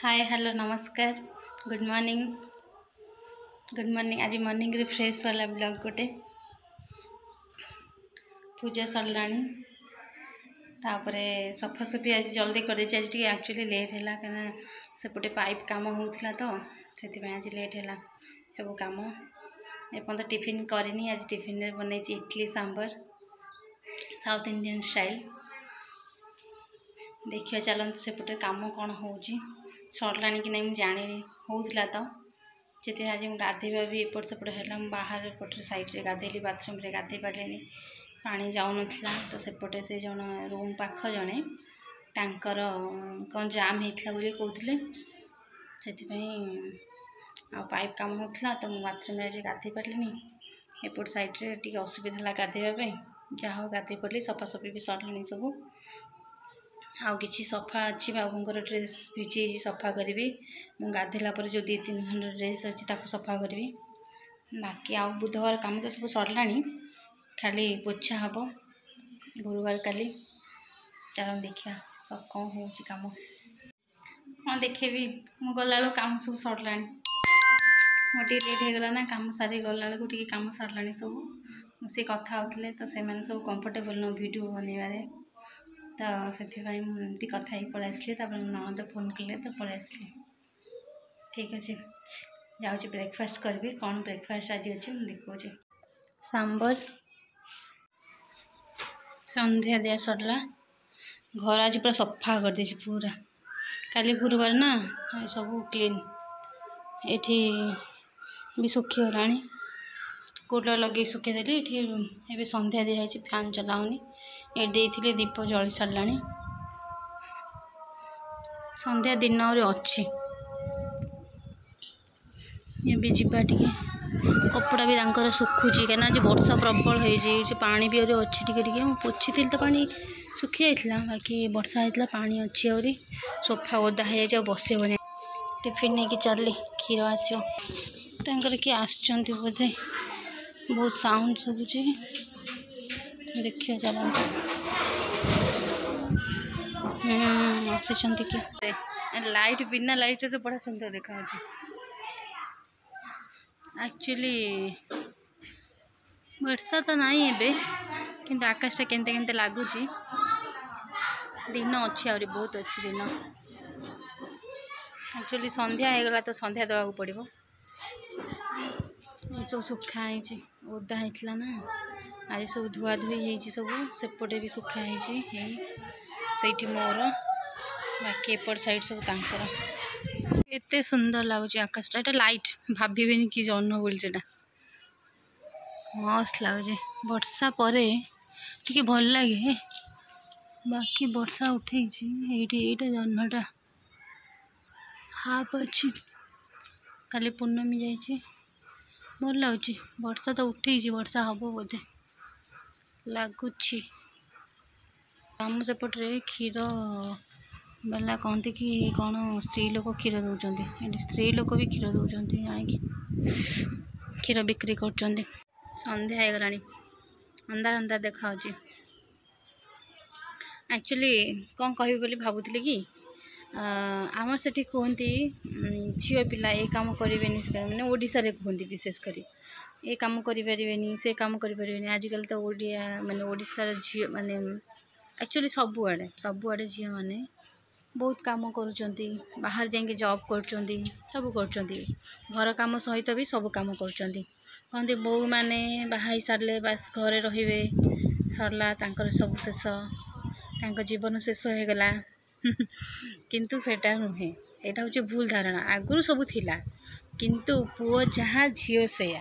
Hi hello नमस्कार good morning आज morning रे फ्रेश वाला ब्लॉग गोटे पूजा सरलाणी तापरे सफासफी आज जल्दी कर आज टी एक्चुअली लेट है कहीं सेपटे पाइप काम होता तो से आज लेट है सब कम एपर्त टिफिन करनी आज टिफिन रे bun idli sambar south Indian style देखिए चलते सेपटे कम कौन हो सरला कि नहीं मुझे जानी होता तो से आज मुझे गाधेबा भी एपट सेपट है बाहर पटे साइड रे गाधेली बाथरूम रे गाधे पारे पानी जाऊन तो सेपटे से जन रूम पाख जड़े तांकर कौन जाम होता बोली कहते से पाइप काम होता तो मुझे बाथरूम रे गाधे पारे एपट साइड रे टी असुविधा गाधेबा जहाँ हो गाधे पड़े सफासफी भी सरला सब आउ कि सफा अच्छी बाबूर ड्रेस भिजे सफा करी मु गाधेला जो 2-3 खंड ड्रेस अच्छी सफा करी बाकी आउ बुधवार काम तो सब सरला खाली पोछा हम गुरुवार काली चल देखिया सब कौन हो कम हाँ देखेबी मु गला काम सब सरला मोटे लेट हो गला ना कम सारी गला टी कम सरला सब सी कथा होते तो से सब कंफर्टेबल न वीडियो बनइबारे तो से एमती कथा ही पलि आसली ननद फोन कले तो पलि आसली ठीक अच्छे जाऊँ ब्रेकफास्ट करी कौन ब्रेकफास्ट आज अच्छे मुझे देखा सांबर संध्या दिया सरला घर आज पूरा सफा कर दे पूरा काली गुरुवार ना सब क्लीन एठी भी सुखी गला कूलर लगे सुखेदेली ये संध्या दी जाए फैन चलाऊनी ये दीप जली सारा संध्या दिन अच्छी ये जीवा टे कपड़ा भी तांकर सुखुची कहीं आज वर्षा प्रबल हो पानी भी अच्छी टे पोछि थी तो पानी सुखी जाता बाकी वर्षा होता पानी अच्छी आहरी सोफा ओदा हो जाए बस हे टिफिन नहीं चलि क्षीर आसो किए आसुँच बोधे बहुत साउंड शुभुची देखिए चलते आसी कि लाइट बिना लाइट तो बड़ा सुंदर देखा एक्चुअली वर्षा तो नहीं एबे किंतु आकाशटा केनते केनते लगुच दिन अच्छी आहरी बहुत अच्छी दिन एक्चुअली संध्या हो गला तो संध्या देवा पड़ो सब सुखाई ओदा होता ना आज सब धुआ धुई हो सब सेपटे भी सुखाई से मोर बाकी एपट साइड सब तांकर एते सुंदर लगुच आकाशटा एटा लाइट भावेनि कि जन्न बोली से मस्त लगुच वर्षा पर टिके भल लगे बाकी वर्षा उठे ये जन्नटा हाफ अच्छी काली पूर्णमी जाइए भल लगुच वर्षा तो उठे वर्षा हम बोधे लगुच आम सेपटे क्षीर बाला कहते कि कौन स्त्री लोक क्षीर दौरान स्त्री लोक भी क्षीर दौरान जाकि क्षीर बिक्री कर संध्या हो गला अंधार अंधार देखा एक्चुअली कौन कह बोली भावुली कि आमर से कहती झील पिला ये कम करें मैंने ओडिशा रे कहते विशेषकर ये कम करें से कम करें आजिकल तो ओडिया माने ओडिशार झील माने एक्चुअली सबुआड़े झील माने बहुत काम करुँच बाहर जाके जॉब कर सब कर घर काम सहित भी सब काम करते बो मैंने बाहा सारे बास घरे रे सरला सब शेष जीवन शेष हो गला किंतु सेटा नुहे यहाँ हूँ भूल धारणा आगुरी सब थिला किंतु पुओ जहाँ झील से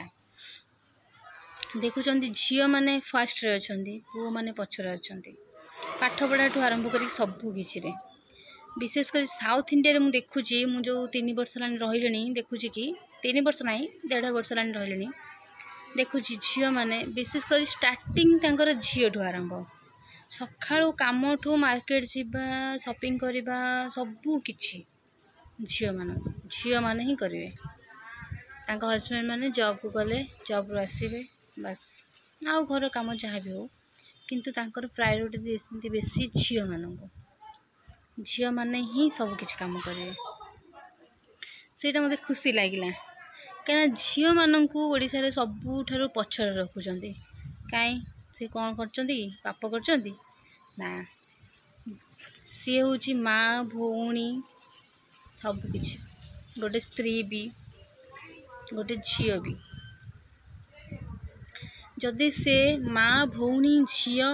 देखुं झील मैंने फास्ट रे अच्छा पुओ मैंने पछरे अच्छा पाठ पढ़ा ठूँ आरंभ कर सबकि विशेषकर साउथ इंडिया मुझे देखुची मुझे 3 वर्ष रही देखुची कि 3 वर्ष ना 1.5 वर्ष रही देखुची झील मैंने विशेषकर स्टार्टिंग झील ठूँ आरंभ सका कम ठू मार्केट जावा शॉपिंग करवा सबू किछि झील माने ही करेंगे हस्बैंड मैंने जॉब को गले जॉब रू आसवे बस आउ घर कम जहाँ भी हो किंतु तांकर प्रायोरिटी देते बेसी झील मानक झील माने ही सब किछि काम करेंगे ସେଇଟା ମୋତେ ଖୁସି ଲାଗିଲା। କାହିଁକିନା ଝିଅମାନଙ୍କୁ ଓଡ଼ିଶାରେ ସବୁଠାରୁ ପଛରେ ରଖୁଛନ୍ତି। କାହିଁ ସେ କ'ଣ କରୁଛନ୍ତି କି? ପାପ କରୁଛନ୍ତି ନା, ସିଏ ହେଉଛି ମା, ଭଉଣୀ, ସବୁକିଛି। ଗୋଟେ ସ୍ତ୍ରୀ ବି, ଗୋଟେ ଝିଅ ବି। ଯଦି ସେ ମା, ଭଉଣୀ, ଝିଅ,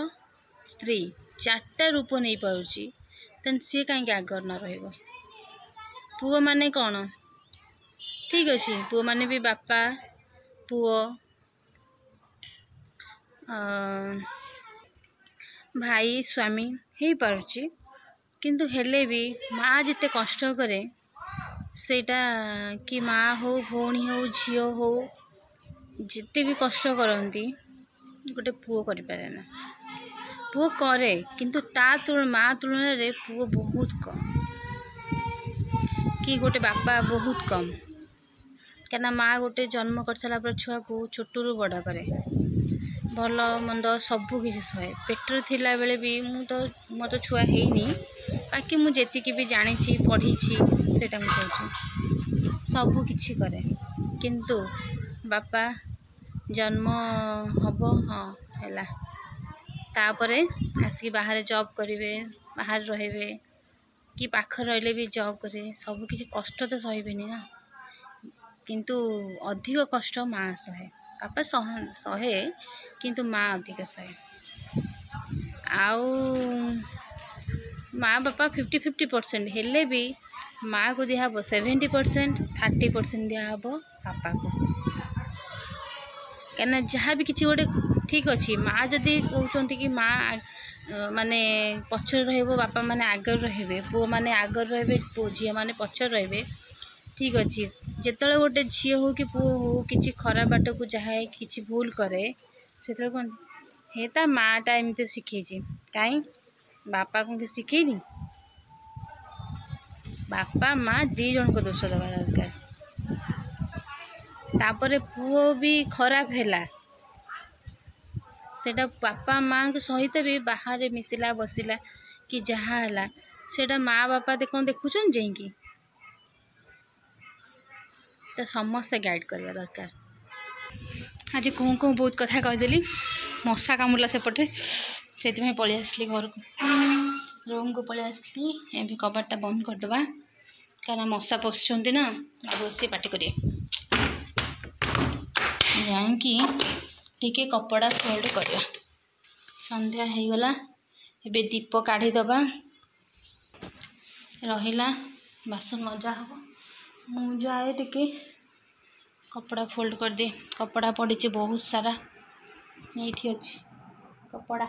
ସ୍ତ୍ରୀ 4ଟା ରୂପ ନେଇପାରୁଛି, ତେଣୁ ସିଏ କାହିଁକି ଆଗରେ ନ ରହିବ? ପୁଅମାନେ କ'ଣ ଠିକ୍ ଅଛି, ପୁଅମାନେ ବି ବାପା, ପୁଅ, ଭାଇ, ସ୍ୱାମୀ ହେଇପାରୁଛି, କିନ୍ତୁ ହେଲେ ବି ମା ଯେତେ କଷ୍ଟ କରେ ସେଇଟା କି ମା ହଉ, ଭଉଣୀ ହଉ, ଝିଅ ହଉ, ଯେତେ ବି କଷ୍ଟ କରନ୍ତି ଗୋଟେ ପୁଅ କରିପାରେ ନା। ପୁଅ କରେ, କିନ୍ତୁ ମା ତୁଳନାରେ ପୁଅ ବହୁତ କମ୍, କି ଗୋଟେ ବାପା ବହୁତ କମ୍। କାହିଁକିନା ମା ଗୋଟେ ଜନ୍ମ କରିସାରିଲା ପରେ ଛୁଆକୁ ଛୋଟରୁ ବଡ଼ କରେ, ଭଲ ମନ୍ଦ ସବୁ କିଛି ସହେ। ପେଟରେ ଥିଲାବେଳେ ବି ମୋର ତ ଛୁଆ ହେଇନି, ବାକି ମୁଁ ଯେତିକି ବି ଜାଣିଛି, ପଢ଼ିଛି, ସେଇଟା ମୁଁ କହୁଛି। ସବୁ କିଛି କରେ, କିନ୍ତୁ ବାପା ଜନ୍ମ ହବ, ହଁ ହେଲା, ତାପରେ ଆସିକି ବାହାରେ ଜବ୍ କରିବେ, ବାହାରେ ରହିବେ, କି ପାଖରେ ରହିଲେ ବି ଜବ୍ କରିବେ, ସବୁକିଛି କଷ୍ଟ ତ ସହିବେନି ନା। କିନ୍ତୁ ଅଧିକ କଷ୍ଟ ମା ସହେ। ବାପା ସହେ, କିନ୍ତୁ ମା ଅଧିକ ସହେ। ଆଉ ମା ବାପା 50-50% ହେଲେ ବି ମାଆକୁ ଦିଆହେବ 70%, 30% ଦିଆହେବ ବାପାକୁ। କାହିଁକିନା ଯାହା ବି କିଛି ଗୋଟେ ଠିକ୍ ଅଛି, ମା ଯଦି କହୁଛନ୍ତି କି ମା ମାନେ ପଛରେ ରହିବ, ବାପା ମାନେ ଆଗରେ ରହିବେ, ପୁଅମାନେ ଆଗରେ ରହିବେ, ଝିଅମାନେ ପଛରେ ରହିବେ, ଠିକ୍ ଅଛି। ଯେତେବେଳେ ଗୋଟେ ଝିଅ ହଉ କି ପୁଅ ହଉ କିଛି ଖରାପ ବାଟକୁ ଯାଏ, କିଛି ଭୁଲ କରେ, ସେତେବେଳେ କ'ଣ ହେ ତା ମାଆଟା ଏମିତି ଶିଖେଇଛି, କାହିଁ ବାପା କ'ଣ କିଛି ଶିଖେଇନି? ବାପା ମା 2 ଜଣଙ୍କ ଦୋଷ ଦେବା ଦରକାର। ତାପରେ ପୁଅ ବି ଖରାପ ହେଲା, ସେଇଟା ବାପା ମାଆଙ୍କ ସହିତ ବି ବାହାରେ ମିଶିଲା, ବସିଲା, କି ଯାହା ହେଲା, ସେଇଟା ମା ବାପା କ'ଣ ଦେଖୁଛନ୍ତି ଯାଇକି? ତ ସମସ୍ତେ ଗାଇଡ଼ କରିବା ଦରକାର। ଆଜି କଣ ବହୁତ କଥା କହିଦେଲି। ମଶା କାମୁଡ଼ିଲା ସେପଟେ, ସେଥିପାଇଁ ପଳେଇ ଆସିଲି ଘରକୁ, ରୁମ୍କୁ ପଳେଇ ଆସିଲି। ଏବେ କବାଟଟା ବନ୍ଦ କରିଦେବା, କାରଣ ମଶା ପଶୁଛନ୍ତି ନା, ଆଉ ବସି ପାଟି କରିବେ। ଯାଇକି ଟିକେ କପଡ଼ା ଫୋଲ୍ଡ କରିବା। ସନ୍ଧ୍ୟା ହେଇଗଲା, ଏବେ ଦୀପ କାଢ଼ିଦେବା। ରହିଲା ବାସନ ମଜା ହେବ, ମୁଁ ଯାଏ ଟିକେ କପଡ଼ା ଫୋଲ୍ଡ କରିଦିଏ। କପଡ଼ା ପଡ଼ିଛି ବହୁତ ସାରା, ଏଇଠି ଅଛି କପଡ଼ା,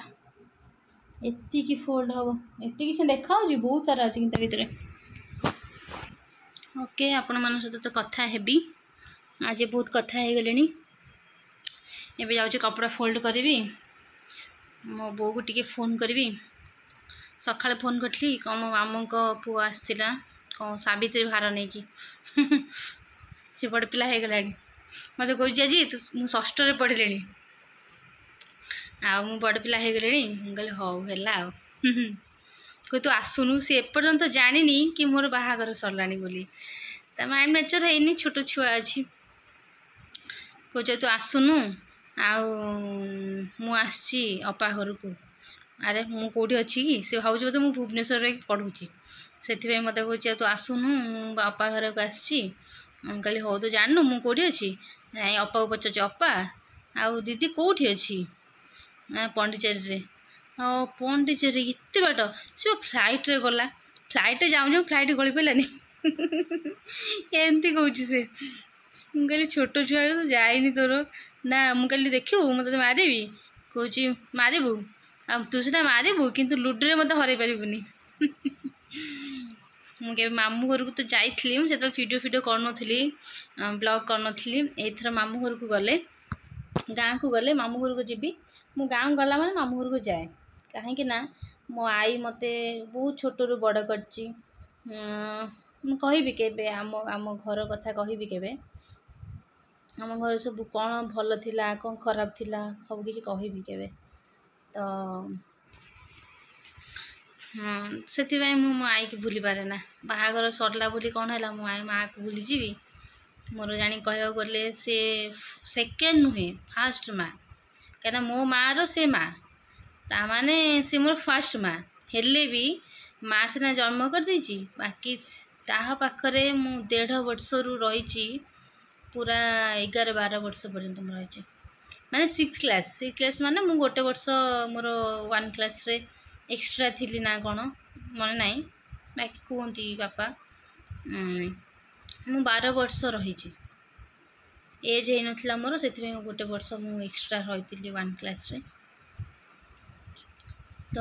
ଏତିକି ଫୋଲ୍ଡ ହେବ, ଏତିକି ସେ ଦେଖାହେଉଛି, ବହୁତ ସାରା ଅଛି କିନ୍ତୁ ତା ଭିତରେ। ଓକେ, ଆପଣମାନଙ୍କ ସହିତ ତ କଥା ହେବି, ଆଜି ବହୁତ କଥା ହେଇଗଲେଣି। ଏବେ ଯାଉଛି କପଡ଼ା ଫୋଲ୍ଡ କରିବି, ମୋ ବୋଉକୁ ଟିକେ ଫୋନ୍ କରିବି। ସକାଳେ ଫୋନ୍ କରିଥିଲି, କ'ଣ ମୋ ମାମୁଙ୍କ ପୁଅ ଆସିଥିଲା, କ'ଣ ସାବିତ୍ରୀ ଭାର ନେଇକି। ସେ ବଡ଼ ପିଲା ହେଇଗଲାଣି, ମୋତେ କହୁଛି ଆଜି ମୁଁ 6ଠରେ ପଢ଼ିଲିଣି, ଆଉ ମୁଁ ବଡ଼ ପିଲା ହେଇଗଲିଣି। ମୁଁ କହିଲି ହଉ ହେଲା ଆଉ। କହି ତୁ ଆସୁନୁ, ସେ ଏପର୍ଯ୍ୟନ୍ତ ଜାଣିନି କି ମୋର ବାହାଘର ସରିଲାଣି ବୋଲି, ତା ମାଇଣ୍ଡ ମ୍ୟାଚର୍ ହେଇନି, ଛୋଟ ଛୁଆ ଅଛି। କହୁଛ ତୁ ଆସୁନୁ, ଆଉ ମୁଁ ଆସିଛି ଅପା ଘରକୁ। ଆରେ ମୁଁ କେଉଁଠି ଅଛି କି? ସେ ଭାବୁଛି ବୋଧେ ମୁଁ ଭୁବନେଶ୍ୱରରେ ପଢ଼ୁଛି, ସେଥିପାଇଁ ମୋତେ କହୁଛି ଆଉ ତୁ ଆସୁନୁ, ମୁଁ ଅପା ଘରକୁ ଆସିଛି। ମୁଁ କହିଲି ହଉ, ତୁ ଜାଣିନୁ ମୁଁ କେଉଁଠି ଅଛି? ନାଇଁ, ଅପାକୁ ପଚାରୁଛି, ଅପା ଆଉ ଦିଦି କେଉଁଠି ଅଛି? ନା ପଣ୍ଡିଚେରୀରେ। ହଁ, ପଣ୍ଡିଚେରୀ ଏତେ ବାଟ? ସେ ଫ୍ଲାଇଟ୍ରେ ଗଲା, ଫ୍ଲାଇଟ୍ରେ ଯାଉଁ ଯାଉଁ ଫ୍ଲାଇଟ୍ ଗଳି ପଡ଼ିଲାନି। ଏମିତି କହୁଛି ସେ। ମୁଁ କହିଲି ଛୋଟ ଛୁଆ ତୁ ଯାଇନି ତୋର ନା। ମୁଁ କହିଲି ଦେଖିବୁ ମୁଁ ତୋତେ ମାରିବି। କହୁଛି ମାରିବୁ, ଆଉ ତୁ ସେଟା ମାରିବୁ, କିନ୍ତୁ ଲୁଡ଼ୁରେ ମୋତେ ହରେଇ ପାରିବୁନି। ମୁଁ କେବେ ମାମୁଁ ଘରକୁ ତ ଯାଇଥିଲି, ମୁଁ ସେତେବେଳେ ଭିଡ଼ିଓ କରୁନଥିଲି, ବ୍ଲଗ୍ କରୁନଥିଲି। ଏଇଥର ମାମୁଁ ଘରକୁ ଗଲେ, ଗାଁକୁ ଗଲେ, ମାମୁଁ ଘରକୁ ଯିବି। ମୁଁ ଗାଁକୁ ଗଲା ମାନେ ମାମୁଁ ଘରକୁ ଯାଏ, କାହିଁକି ନା ମୋ ଆଈ ମୋତେ ବହୁତ ଛୋଟରୁ ବଡ଼ କରିଛି। ମୁଁ କହିବି କେବେ ଆମ ଘର କଥା କହିବି କେବେ, ଆମ ଘରେ ସବୁ କ'ଣ ଭଲ ଥିଲା, କ'ଣ ଖରାପ ଥିଲା, ସବୁ କିଛି କହିବି କେବେ। ତ ସେଥିପାଇଁ ମୁଁ ମୋ ଆଈକି ଭୁଲି ପାରେ ନା। ବାହାଘର ସରିଲା ବୋଲି କ'ଣ ହେଲା ମୋ ଆଈ ମାଆକୁ ଭୁଲିଯିବି? ମୋର ଜାଣି କହିବାକୁ ଗଲେ ସେ ସେକେଣ୍ଡ ନୁହେଁ ଫାଷ୍ଟ ମା। କାହିଁକିନା ମୋ ମାଆର ସେ ମା, ତାମାନେ ସେ ମୋର ଫାଷ୍ଟ ମା। ହେଲେ ବି ମା ସିନା ଜନ୍ମ କରିଦେଇଛି, ବାକି ତାହା ପାଖରେ ମୁଁ 1.5 ବର୍ଷରୁ ରହିଛି, ପୁରା 11-12 ବର୍ଷ ପର୍ଯ୍ୟନ୍ତ ମୁଁ ରହିଛି। ମାନେ 6 କ୍ଲାସ୍ ମାନେ ମୁଁ 1 ବର୍ଷ ମୋର 1 କ୍ଲାସ୍ରେ ଏକ୍ସଟ୍ରା ଥିଲି ନା କ'ଣ ମନେ ନାହିଁ, ବାକି କୁହନ୍ତି ବାପା। ମୁଁ 12 ବର୍ଷ ରହିଛି। ଏଜ୍ ହେଇନଥିଲା ମୋର, ସେଥିପାଇଁ 1 ବର୍ଷ ମୁଁ ଏକ୍ସଟ୍ରା ରହିଥିଲି 1 କ୍ଲାସ୍ରେ। ତ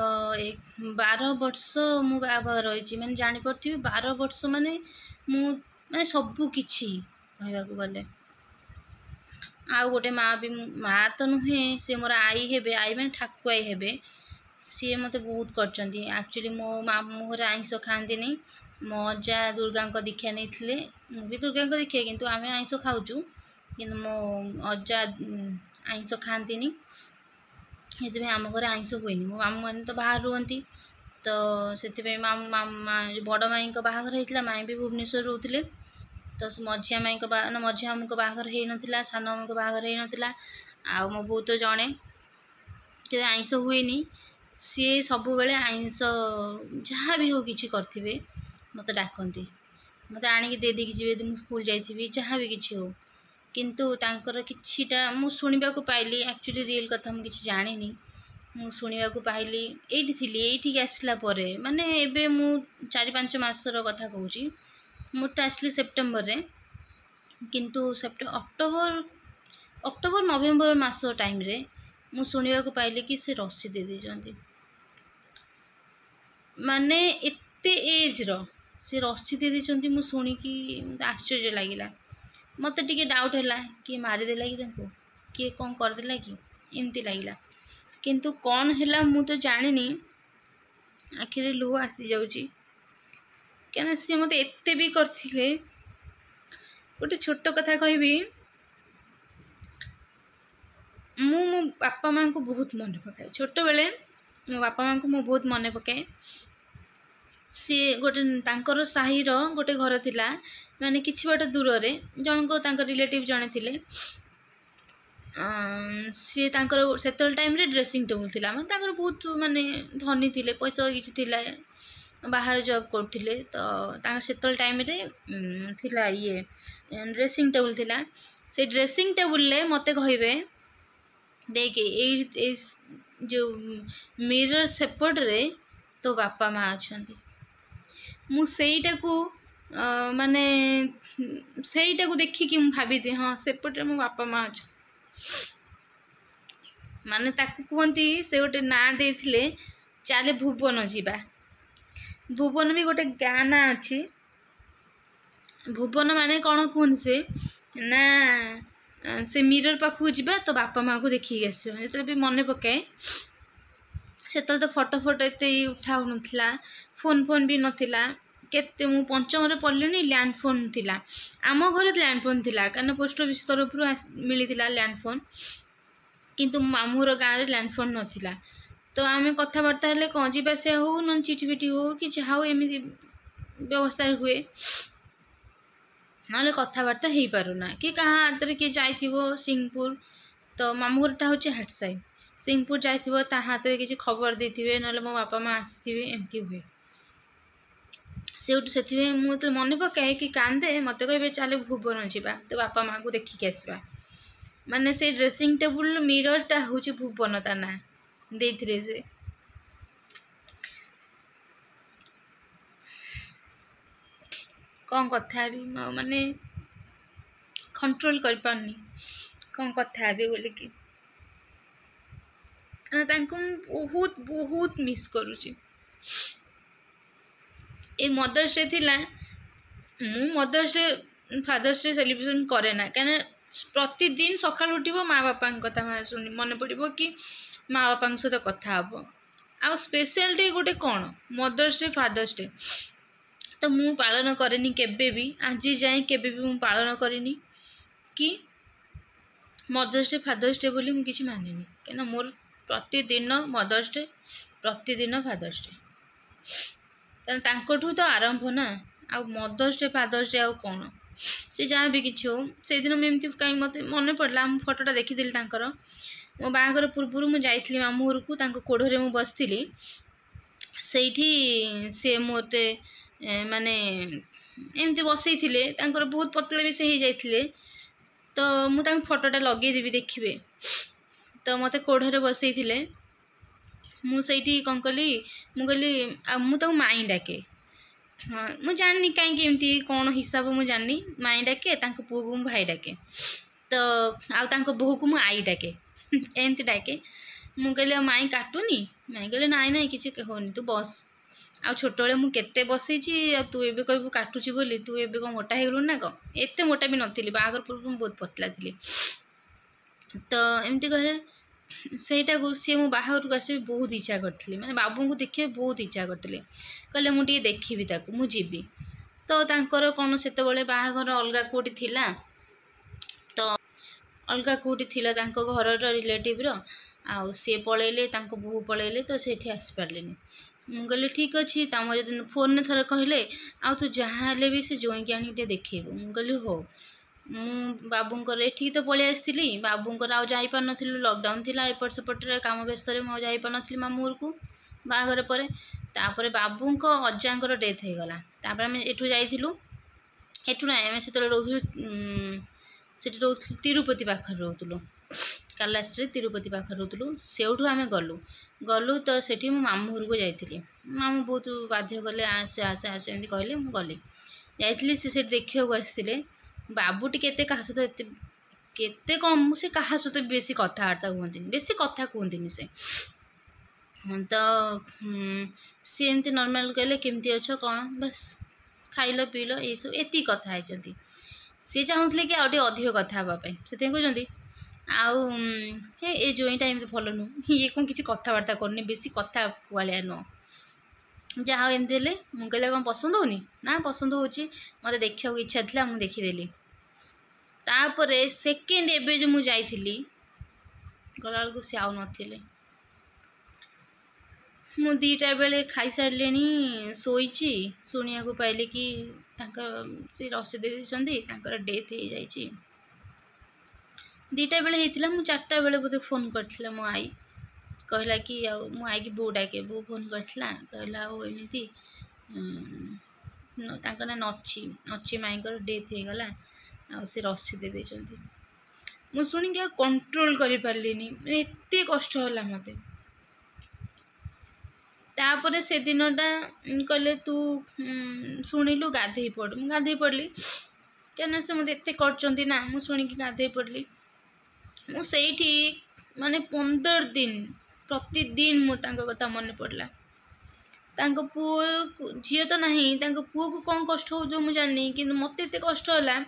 12 ବର୍ଷ ମୁଁ ବାବା ରହିଛି, ମାନେ ଜାଣିପାରୁଥିବି 12 ବର୍ଷ ମାନେ ମୁଁ ମାନେ ସବୁ କିଛି କହିବାକୁ ଗଲେ। ଆଉ ଗୋଟେ ମା ବି, ମା ତ ନୁହେଁ, ସେ ମୋର ଆଈ ହେବେ, ଆଈ ମାନେ ଠାକୁ ଆଈ ହେବେ। ସିଏ ମୋତେ ବହୁତ କରିଛନ୍ତି। ଆକ୍ଚୁଆଲି ମୋ ମାମୁଁ ଘରେ ଆଇଁଷ ଖାଆନ୍ତିନି। ମୋ ଅଜା ଦୁର୍ଗାଙ୍କ ଦୀକ୍ଷା ନେଇଥିଲେ, ମୁଁ ବି ଦୁର୍ଗାଙ୍କ ଦୀକ୍ଷା, କିନ୍ତୁ ଆମେ ଆଇଁଷ ଖାଉଛୁ। କିନ୍ତୁ ମୋ ଅଜା ଆଇଁଷ ଖାଆନ୍ତିନି, ସେଥିପାଇଁ ଆମ ଘରେ ଆଇଁଷ ହୁଏନି। ମୋ ମାମୁଁ ମାନେ ତ ବାହାରେ ରୁହନ୍ତି, ତ ସେଥିପାଇଁ ବଡ଼ ମାଇଁଙ୍କ ବାହାଘର ହେଇଥିଲା, ମାଇଁ ବି ଭୁବନେଶ୍ୱର ରହୁଥିଲେ। ତ ମଝିଆ ମାଇଁଙ୍କ ମଝିଆ ମାମୁଁଙ୍କ ବାହାଘର ହେଇନଥିଲା, ସାନ ମାମୁଁଙ୍କ ବାହାଘର ହେଇନଥିଲା। ଆଉ ମୋ ବୋଉ ତ ଜଣେ, ସେ ଆଇଁଷ ହୁଏନି। ସିଏ ସବୁବେଳେ ଆଇଁଷ ଯାହା ବି ହଉ କିଛି କରିଥିବେ ମୋତେ ଡାକନ୍ତି, ମୋତେ ଆଣିକି ଦେଇଦେଇକି ଯିବେ ଯଦି ମୁଁ ସ୍କୁଲ ଯାଇଥିବି, ଯାହା ବି କିଛି ହଉ। କିନ୍ତୁ ତାଙ୍କର କିଛିଟା ମୁଁ ଶୁଣିବାକୁ ପାଇଲି, ଆକ୍ଚୁଆଲି ରିଏଲ୍ କଥା ମୁଁ କିଛି ଜାଣିନି। ମୁଁ ଶୁଣିବାକୁ ପାଇଲି, ଏଇଠି ଥିଲି, ଏଇଠିକି ଆସିଲା ପରେ, ମାନେ ଏବେ ମୁଁ 4-5 ମାସର କଥା କହୁଛି। ମୁଁ ତ ଆସିଲି ସେପ୍ଟେମ୍ବରରେ, କିନ୍ତୁ ଅକ୍ଟୋବର ନଭେମ୍ବର ମାସ ଟାଇମ୍ରେ ମୁଁ ଶୁଣିବାକୁ ପାଇଲି କି ସେ ରସି ଦେଇ ଦେଇଛନ୍ତି। ମାନେ ଏତେ ଏଜ୍ର ସେ ରସି ଦେଇ ଦେଇଛନ୍ତି, ମୁଁ ଶୁଣିକି ଆଶ୍ଚର୍ଯ୍ୟ ଲାଗିଲା। ମୋତେ ଟିକେ ଡାଉଟ୍ ହେଲା, କିଏ ମାରିଦେଲା କି ତାଙ୍କୁ, କିଏ କ'ଣ କରିଦେଲା କି, ଏମିତି ଲାଗିଲା। କିନ୍ତୁ କ'ଣ ହେଲା ମୁଁ ତ ଜାଣିନି, ଆଖିରେ ଲୁହ ଆସିଯାଉଛି। କାହିଁକିନା ସିଏ ମୋତେ ଏତେ ବି କରିଥିଲେ। ଗୋଟେ ଛୋଟ କଥା କହିବି, ମୁଁ ମୋ ବାପା ମାଆଙ୍କୁ ବହୁତ ମନେ ପକାଏ। ଛୋଟବେଳେ ମୋ ବାପା ମାଆଙ୍କୁ ମୁଁ ବହୁତ ମନେ ପକାଏ। ସିଏ ତାଙ୍କର ସାହିର ଗୋଟେ ଘର ଥିଲା, ମାନେ କିଛି ବାଟ ଦୂରରେ, ତାଙ୍କ ରିଲେଟିଭ୍ ଜଣେ ଥିଲେ। ସିଏ ତାଙ୍କର ସେତେବେଳେ ଟାଇମ୍ରେ ଡ୍ରେସିଂ ଟେବୁଲ୍ ଥିଲା, ମାନେ ତାଙ୍କର ବହୁତ ମାନେ ଧନୀ ଥିଲେ, ପଇସା କିଛି ଥିଲା, ବାହାରେ ଜବ୍ କରୁଥିଲେ। ତ ତାଙ୍କର ସେତେବେଳେ ଟାଇମ୍ରେ ଥିଲା ଡ୍ରେସିଂ ଟେବୁଲ୍ ଥିଲା। ସେ ଡ୍ରେସିଂ ଟେବୁଲ୍ରେ ମୋତେ କହିବେ, ଦେଖେ ଏଇ ଯେଉଁ ମିରର୍ ସେପଟରେ ତୋ ବାପା ମା ଅଛନ୍ତି। ମୁଁ ସେଇଟାକୁ ମାନେ ସେଇଟାକୁ ଦେଖିକି ମୁଁ ଭାବିଦିଏ, ହଁ ସେପଟରେ ମୋ ବାପା ମା ଅଛନ୍ତି। ମାନେ ତାକୁ କୁହନ୍ତି, ସେ ଗୋଟେ ନାଁ ଦେଇଥିଲେ, ଚାଲେ ଭୁବନ ଯିବା। ଭୁବନ ବି ଗୋଟେ ଗାଁ ନାଁ ଅଛି। ଭୁବନ ମାନେ କ'ଣ କୁହନ୍ତି ସେ ନା, ସେ ମିରର୍ ପାଖକୁ ଯିବା, ତ ବାପା ମାଆକୁ ଦେଖିକି ଆସିବ। ଯେତେବେଳେ ବି ମନେ ପକାଏ, ସେତେବେଳେ ତ ଫଟୋ ଏତେ ଉଠା ହେଉନଥିଲା, ଫୋନ୍ ବି ନଥିଲା। କେତେ ମୁଁ 5ମରେ ପଢ଼ିଲିଣି, ଲ୍ୟାଣ୍ଡ ଫୋନ୍ ଥିଲା ଆମ ଘରେ, ଲ୍ୟାଣ୍ଡ ଫୋନ୍ ଥିଲା, କାରଣ ପୋଷ୍ଟ ଅଫିସ୍ ତରଫରୁ ମିଳିଥିଲା ଲ୍ୟାଣ୍ଡ ଫୋନ୍। କିନ୍ତୁ ମାମୁଁର ଗାଁରେ ଲ୍ୟାଣ୍ଡ ଫୋନ୍ ନଥିଲା। ତ ଆମେ କଥାବାର୍ତ୍ତା ହେଲେ କ'ଣ ଯିବା ଆସିବା ହଉ, ନହେଲେ ଚିଠି ଫିଠି ହଉ କି ଯାହା ହଉ, ଏମିତି ବ୍ୟବସ୍ଥାରେ ହୁଏ, ନହେଲେ କଥାବାର୍ତ୍ତା ହେଇପାରୁନା। କି କାହା ହାତରେ କିଏ ଯାଇଥିବ ସିଂପୁର, ତ ମାମୁଁ ଘରଟା ହେଉଛି ହାଟସାହି, ସିଂପୁର ଯାଇଥିବ, ତା ହାତରେ କିଛି ଖବର ଦେଇଥିବେ, ନହେଲେ ମୋ ବାପା ମା ଆସିଥିବେ, ଏମିତି ହୁଏ। ସେଥିପାଇଁ ମୁଁ ଯେତେବେଳେ ମନେ ପକାଏ କି କାନ୍ଦେ, ମୋତେ କହିବେ ଚାଲେ ଭୁବନ ଯିବା, ତ ବାପା ମାଆଙ୍କୁ ଦେଖିକି ଆସିବା। ମାନେ ସେଇ ଡ୍ରେସିଂ ଟେବୁଲ୍ ମିରର୍ଟା ହେଉଛି ଭୁବନ, ତା ନାଁ ଦେଇଥିଲେ ସେ। କ'ଣ କଥା ହେବି, ମାନେ କଣ୍ଟ୍ରୋଲ୍ କରିପାରୁନି କ'ଣ କଥା ହେବି ବୋଲିକି। ତାଙ୍କୁ ମୁଁ ବହୁତ ମିସ୍ କରୁଛି। ଏଇ ମଦର୍ସ ଡେ ଥିଲା, ମୁଁ mother's day fathers day celebration କରେ ନା, କାହିଁକିନା ପ୍ରତିଦିନ ସକାଳୁ ଉଠିବ, ମା' ବାପାଙ୍କ କଥା ମନେ ପଡ଼ିବ, କି ମା' ବାପାଙ୍କ ସହିତ କଥା ହେବ। ଆଉ ସ୍ପେଶାଲ୍ ଡେ ଗୋଟେ କ'ଣ ମଦର୍ସ ଡେ ଫାଦର୍ସ ଡେ, ତ ମୁଁ ପାଳନ କରେନି କେବେ ବି, ଆଜି ଯାଏଁ କେବେ ବି ମୁଁ ପାଳନ କରିନି କି ମଦର୍ସ ଡେ ଫାଦର୍ସ ଡେ ବୋଲି ମୁଁ କିଛି ମାନିନି। କାହିଁକିନା ମୋର ପ୍ରତିଦିନ ମଦର୍ସ ଡେ, ପ୍ରତିଦିନ ଫାଦର୍ସ ଡେ। तांकठू तो आरंभ ना आ मदर्स डे फादर्स डे आ कौन से जहाँ भी किसी हो से दिन एमती कहीं मत मन पड़ा फोटोटा देखी मो बाहागर पूर्व मुझे जाइली मामू घर को कोढ़े मुझे बसती से मते माने एमती बसई बहुत पतला भी से हो जाते तो मुझे फोटोटा लगेदेवी देखिए तो मत कोढ़े बसई मुझे कौन कली मुझे माई डाके हाँ मुझे जानी कहीं एमती कौन हिसाब मुझे जानी माई डाके पुआ को भाई डाके तो आउ बोह को मुझे आई डाके एमती डाके मुझे कहली माई काटुनी माई कहले नाई नाई किसी कहनी तू बस आ छोट बड़े मुझे बसई तू एबे कहबू काटुची बोली तू एबे कौन मोटा हो ना कौन एत मोटा भी नी बाहागर पूर्व बहुत पतला थी तो एमती कहे सेटा को सी मो बाहागर को आस बहुत इच्छा करी मैंने बाबू को देखिए बहुत इच्छा करी कहले मुझे देखी मुझी तो तांकर कौन से बाहागर अलग कौटी थिला तो अलग कौटी थिला तांको घर रिलेटिव आउ सी पलैले बोहू पलैले तो से आसी पारे मुझे कहली ठीक अच्छे तम जो फोन में थर कहले आ तू जहाँ भी से जोईकी आनी देखेबू मुझे कहली हो मु बाबूंकर एठी तो पलि आसती बाबूंकर आउ जाई पार नथिलु लॉकडाउन थिला एपट सेपट काम व्यस्त में जाई पार नथिलि मामू घर को बाहागर पर तापर बाबूंक अजांकर डेथ हो गला तापर आम एठू जाइलु एठू ना आम से रोलु तिरुपति पाखर रोलु कैलाश तिरुपति पाखर रोलु से आम गलु तो सेठी मो मामू घर को जाइली मामू बहुत बाध्य कले आसे आसे आसे एमती कहले मुझे गली जाइली से देखा आसते बाबूटी केते कहा सहित केते कम से कहा सहित बेसी कथबार्ता कहते बेसी कथा कहते से तो सी एमती नॉर्मल कहले केमती अच्छ कौन बस खाइल पील ये सब एति कथा होती सी चाहूले कि आउटे अधिक कथा हाँपाई से कहते ए जोईटा एमती भल नुह ये कौन किसी कथबार्ता करनी बेसी कथा कुआलिया नुह जहाँ एमती हेले मुझे कहले कौन पसंद होनी ना पसंद हो मत देखा इच्छा थी मुझे देखीदेली तापर सेकेंड एबे जो मुझे जाइली गला बेलू सी आउ नथिले मु 2टा बेले खाई सारे शोची शुणा को पाइली कि से रसीद देते डेथ हो जाइए 2टा बेले होता मुझे 4टा बेले बोधे फोन करथिला मो आई कहला कि मो आई की बो डाके बो फोन करथिला कहला एमती ना नची नची माईकर डेथ हो गला आ से रसीद देते मु शुणी कंट्रोल कर पार्लिनी एत कष्ट होला मते तापर से दिनटा कहले तू शुणिलु गाधे पड़ गाधे पड़ली क्या से मत एत कर ना मु शुणिकी गाधे पड़ली मुझे माने 15 दिन प्रतिदिन मोटा कथा मन पड़ला पुओ झी तो नहीं पुओ को कौन कष्ट हो जो मुझे जानी कि मत एत कष्ट होला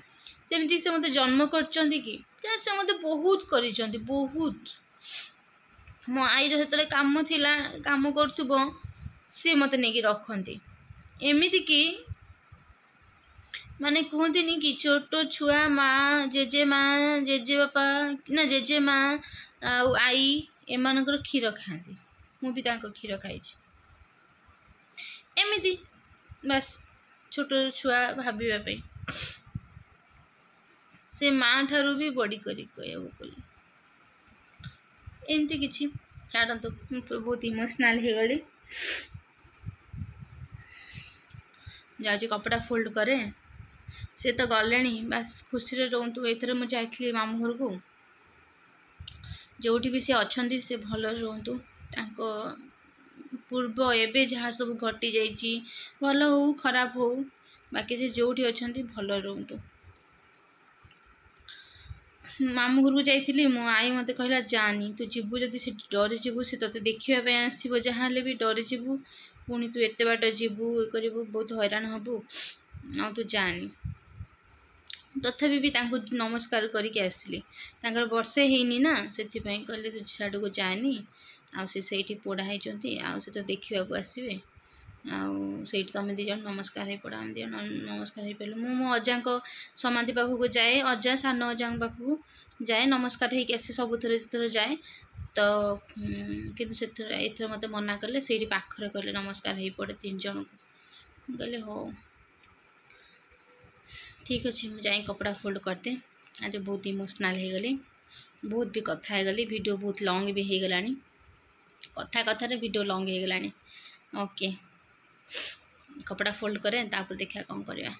तेमती से मत जन्म कर क्या से मत बहुत कर बहुत मो आईर से कम थिला काम कर सी मत नहीं रखती एमती कि माने कहते कि छोट छुआ माँ जेजे माँ जेजे बापा ना जेजे माँ आई एमानकर क्षीर खाती मुझे क्षीर खाई एमती बस छोट छुआ भावाई से माँ ठारू भी बड़ी करी कहू एमती किसी छाड़ू बहुत इमोशनाल हो गली जाऊँ कपड़ा फोल्ड करे से तो गले बस खुशी रोतु एथर मुझे जाइली मामू घर को जो भी सी अच्छा से भल रोतु पूर्व एवं जहाँ सब घटी जाइए भल हो खराब हो बाकी से जो अच्छा भल रोतु मामू घर को जाइली मो आई मत कहला जानी तू जीवु जदि से डरी जीवु से ते देखापी आसो जहाँ भी डरी जीवु पुणी तू एत बाट जीवु ये करू बहुत हैरान हबु आ तू जानी तथापि भी नमस्कार करके आसली वर्षे हैनी ना से कहले तू साड़ को जानी आठी पोड़ा होती आसे तो देखा आसवे आठ तुम दी जन नमस्कार हो पड़ा आम दी नमस्कार हो पारे मो अजा समाधि पाखक जाए अजा सान अजा पाखक जाए नमस्कार होके आसे सब थर जाए तो किंतु एथर मत मना कले से पाखर कहले नमस्कार हो पड़े 3 जन को गले हो ठीक अच्छे मुझे जाए कपड़ा फोल्ड करते। आज बहुत इमोशनाल हो गली, बहुत भी कथा हो गली, वीडियो बहुत लॉन्ग भी हो गलानी, कथा कथार वीडियो लॉन्ग हो गलानी। ओके कपड़ा फोल्ड करें तापर देखा कौन करवा।